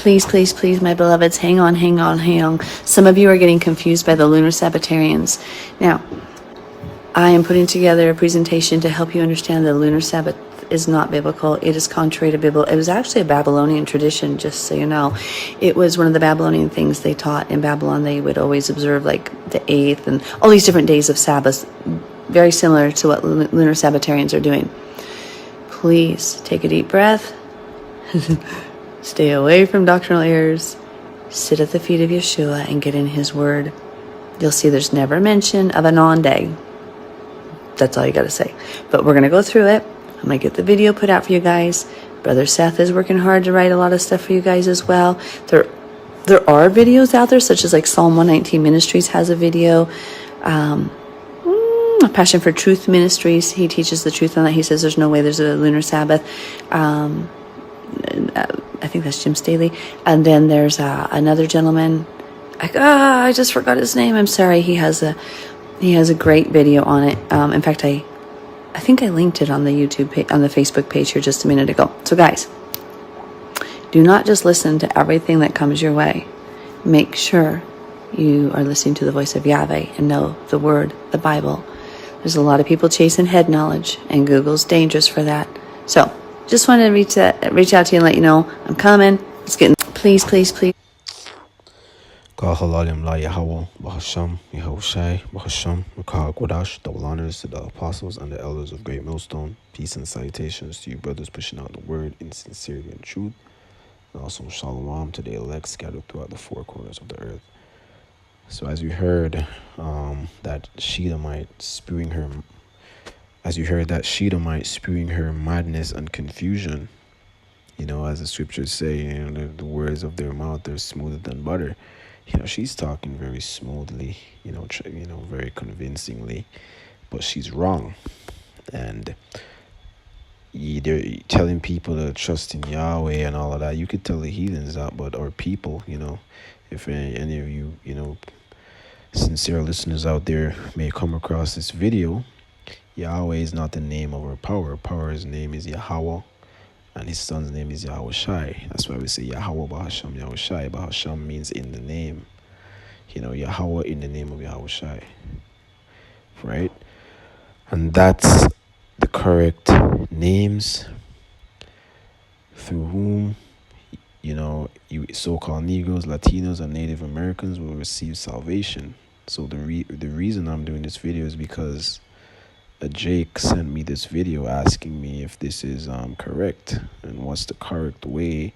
Please, please, please, my beloveds, hang on, hang on, hang on. Some of you are getting confused by the lunar Sabbatarians. Now, I am putting together a presentation to help you understand the lunar Sabbath is not biblical. It is contrary to biblical. It was actually a Babylonian tradition, just so you know. It was one of the Babylonian things they taught in Babylon. They would always observe like the 8th and all these different days of Sabbath, very similar to what lunar Sabbatarians are doing. Please take a deep breath. Stay away from doctrinal errors. Sit at the feet of Yeshua and get in his word. You'll see there's never mention of a non-day. That's all you got to say. But we're going to go through it. I'm going to get the video put out for you guys. Brother Seth is working hard to write a lot of stuff for you guys as well. There are videos out there, such as like Psalm 119 Ministries has a video. Passion for Truth Ministries, he teaches the truth on that. He says there's no way there's a lunar Sabbath. I think that's Jim Staley. And then there's another gentleman. I just forgot his name. I'm sorry. He has a great video on it. In fact, I think I linked it on the YouTube page, on the Facebook page here just a minute ago. So guys, do not just listen to everything that comes your way. Make sure you are listening to the voice of Yahweh and know the word, the Bible. There's a lot of people chasing head knowledge, and Google's dangerous for that. So just wanted to reach out to you and let you know I'm coming. It's getting, please, please, please. God halalim la Yahweh, Bahasham, Yahushai, Bahasham, Makah Quadash, double honors to the apostles and the elders of Great Millstone. Peace and salutations to you brothers pushing out the word in sincerity and truth. And also shalom to the elect scattered throughout the four corners of the earth. So as you heard, that Shedamite spewing her madness and confusion, as the scriptures say, the words of their mouth are smoother than butter. She's talking very smoothly, very convincingly, but she's wrong. And they're telling people to trust in Yahweh and all of that. You could tell the heathens that, or people, if any of you, sincere listeners out there may come across this video, Yahweh is not the name of our power. Power's name is Yahweh, and his son's name is Yahushai. That's why we say Yahweh Bahasham Yahushai. Bahasham means in the name. Yahweh in the name of Yahushai. Right? And that's the correct names through whom, you so-called Negroes, Latinos, and Native Americans will receive salvation. So the reason I'm doing this video is because Jake sent me this video asking me if this is correct and what's the correct way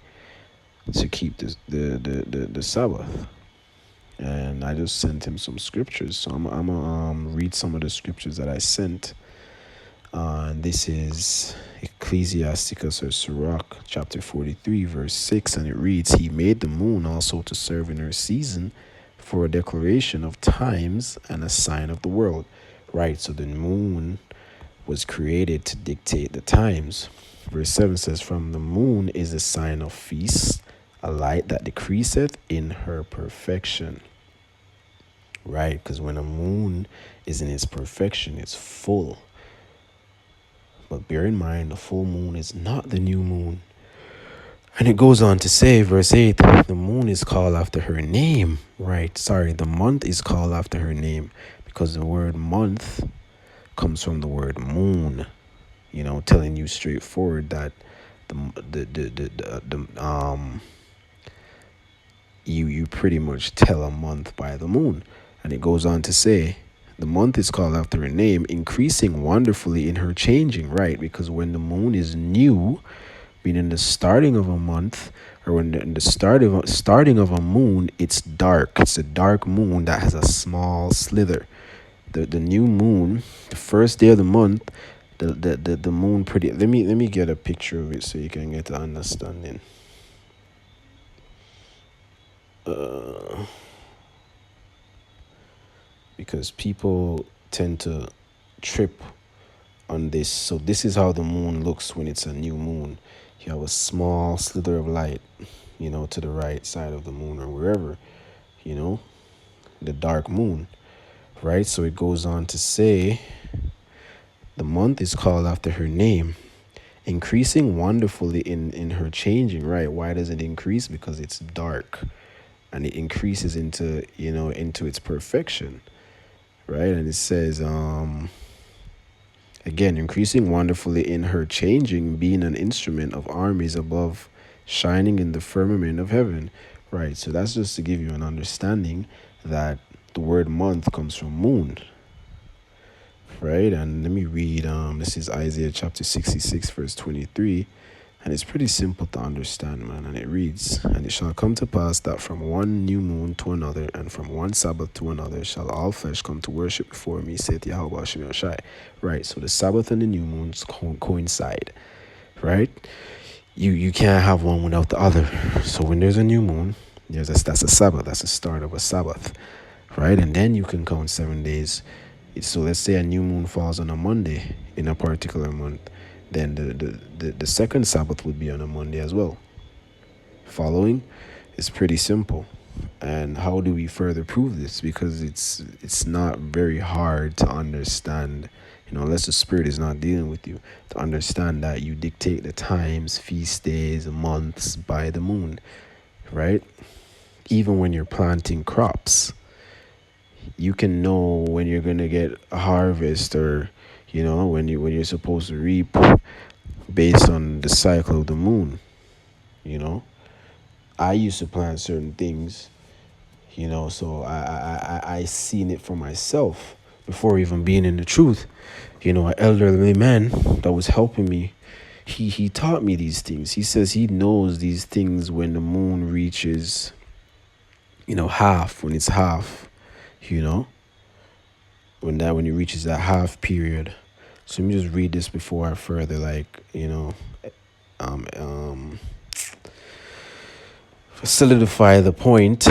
to keep the Sabbath. And I just sent him some scriptures. So I'm gonna read some of the scriptures that I sent. And this is Ecclesiasticus or Sirach, chapter 43, verse 6, and it reads, "He made the moon also to serve in her season, for a declaration of times and a sign of the world." Right, so the moon was created to dictate the times. Verse 7 says, "From the moon is a sign of feast, a light that decreaseth in her perfection." Right, because when a moon is in its perfection, it's full. But bear in mind, the full moon is not the new moon. And it goes on to say, verse 8, the moon is called after her name. Right, sorry, the month is called after her name, because the word month comes from the word moon, telling you straightforward that you pretty much tell a month by the moon. And it goes on to say, the month is called after her name, increasing wonderfully in her changing. Right, because when the moon is new, meaning the starting of a month, or when the starting of a moon, it's dark. It's a dark moon that has a small slither. The new moon, the first day of the month, the moon pretty. Let me get a picture of it so you can get an understanding. Because people tend to trip on this. So this is how the moon looks when it's a new moon. You have a small slither of light, to the right side of the moon or wherever, the dark moon, right? So it goes on to say, the month is called after her name, increasing wonderfully in her changing, right? Why does it increase? Because it's dark, and it increases into, into its perfection, right? And it says, again, increasing wonderfully in her changing, being an instrument of armies above, shining in the firmament of heaven, right? So that's just to give you an understanding that the word month comes from moon, right? And let me read, this is Isaiah chapter 66, verse 23. And it's pretty simple to understand, man. And it reads, "And it shall come to pass that from one new moon to another, and from one Sabbath to another, shall all flesh come to worship before me, saith Yahweh Hashem Shai." Right, so the Sabbath and the new moons coincide, right? You can't have one without the other. So when there's a new moon, that's a Sabbath. That's the start of a Sabbath, right? And then you can count 7 days. So let's say a new moon falls on a Monday in a particular month, then the second Sabbath would be on a Monday as well. Following? It's pretty simple. And how do we further prove this? Because it's not very hard to understand, unless the Spirit is not dealing with you, to understand that you dictate the times, feast days, months by the moon, right? Even when you're planting crops, you can know when you're going to get a harvest, or when you're supposed to reap, based on the cycle of the moon. I used to plant certain things, so I seen it for myself before even being in the truth. An elderly man that was helping me, he taught me these things. He says he knows these things when the moon reaches, half, when it's half, when it reaches that half period. So let me just read this before I further, solidify the point.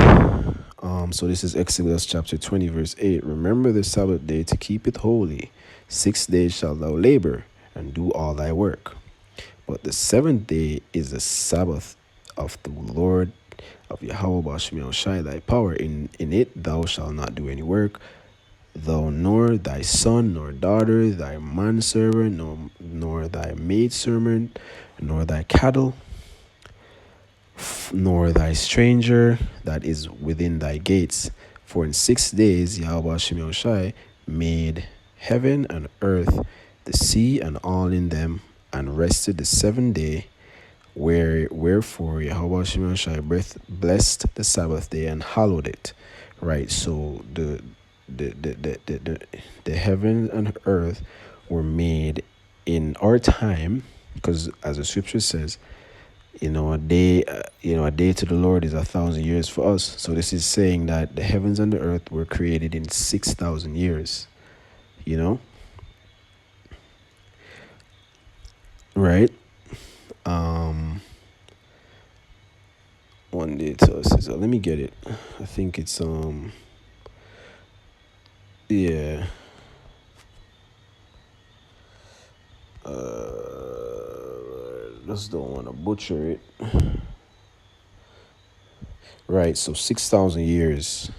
So this is Exodus chapter 20, verse 8. "Remember the Sabbath day to keep it holy. 6 days shalt thou labor and do all thy work. But the seventh day is the Sabbath of the Lord of Yahweh Bashmi Shai thy power. In it thou shalt not do any work, thou nor thy son nor daughter, thy manservant, nor thy maidservant, nor thy cattle, nor thy stranger that is within thy gates. For in 6 days Yahweh Shem Shai made heaven and earth, the sea and all in them, and rested the seventh day. Wherefore Yahweh Shem Shai blessed the Sabbath day and hallowed it." Right. So the heaven and earth were made in our time, because as the scripture says, a day to the Lord is 1,000 years for us. So this is saying that the heavens and the earth were created in 6,000 years, right? One day to us is, let me get it. I think it's, yeah. Just don't want to butcher it. Right, so 6,000 years,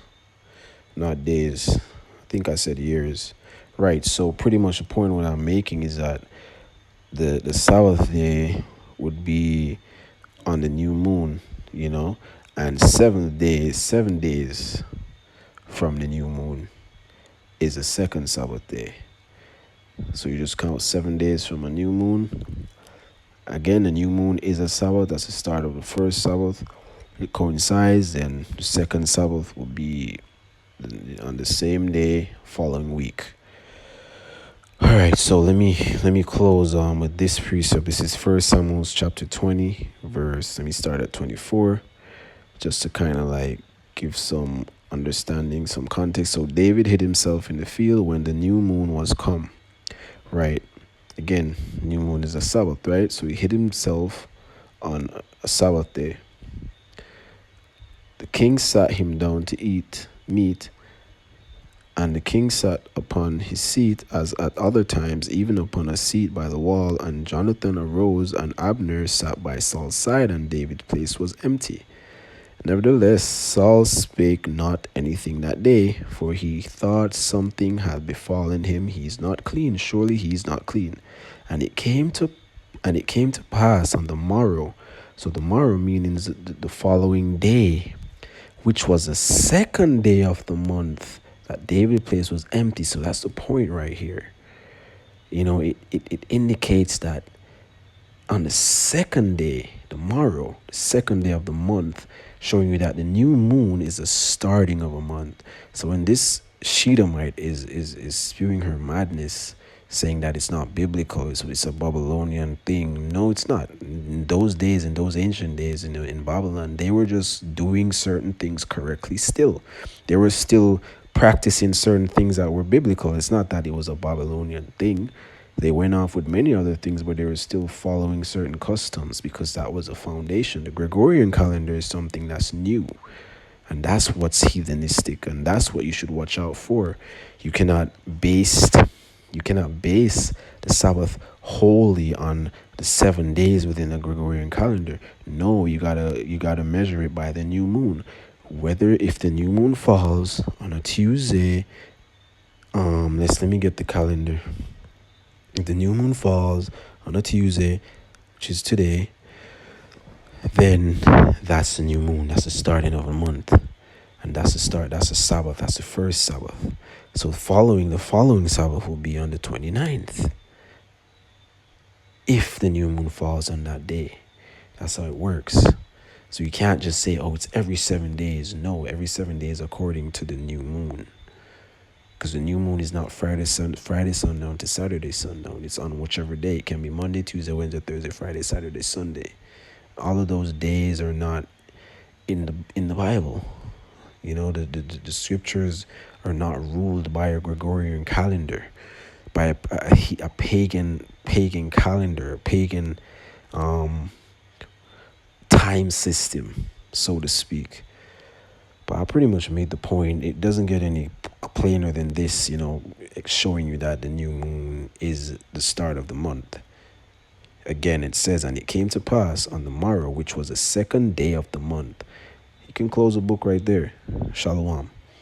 not days. I think I said years. Right, so pretty much the point what I'm making is that the Sabbath day would be on the new moon, and 7 days from the new moon is the second Sabbath day. So you just count 7 days from a new moon. Again, the new moon is a Sabbath. That's the start of the first Sabbath. It coincides, and the second Sabbath will be on the same day following week. All right, so let me close with this precept. This is 1 Samuel chapter 20, verse. Let me start at 24, just to kind of give some understanding, some context. So David hid himself in the field when the new moon was come. Right. Again, new moon is a Sabbath, right? So he hid himself on a Sabbath day. The king sat him down to eat meat, and the king sat upon his seat as at other times, even upon a seat by the wall. And Jonathan arose, and Abner sat by Saul's side, and David's place was empty. Nevertheless, Saul spake not anything that day, for he thought something had befallen him. He is not clean, surely he is not clean. And it came to And it came to pass on the morrow. So the morrow means the following day, which was the second day of the month, that David's place was empty. So that's the point right here. It indicates that on the second day, the morrow, the second day of the month, showing you that the new moon is the starting of a month. So when this Shedamite is spewing her madness, saying that it's not biblical, it's a Babylonian thing. No, it's not. In those days, in those ancient days, in Babylon, they were just doing certain things correctly still. They were still practicing certain things that were biblical. It's not that it was a Babylonian thing. They went off with many other things, but they were still following certain customs because that was a foundation. The Gregorian calendar is something that's new. And that's what's heathenistic, and that's what you should watch out for. You cannot base the Sabbath wholly on the 7 days within the Gregorian calendar. No, you gotta measure it by the new moon. If the new moon falls on a Tuesday, let me get the calendar. If the new moon falls on a Tuesday, which is today, then that's the new moon. That's the starting of a month. And that's the start. That's the Sabbath. That's the first Sabbath. So the following Sabbath will be on the 29th. If the new moon falls on that day. That's how it works. So you can't just say, oh, it's every 7 days. No, every 7 days according to the new moon. Because the new moon is not Friday sundown to Saturday sundown. It's on whichever day. It can be Monday, Tuesday, Wednesday, Thursday, Friday, Saturday, Sunday. All of those days are not in the Bible. The scriptures are not ruled by a Gregorian calendar, by a pagan calendar, a pagan time system, so to speak. But I pretty much made the point. It doesn't get any plainer than this, showing you that the new moon is the start of the month. Again, it says, and it came to pass on the morrow, which was the second day of the month. You can close the book right there. Shalom.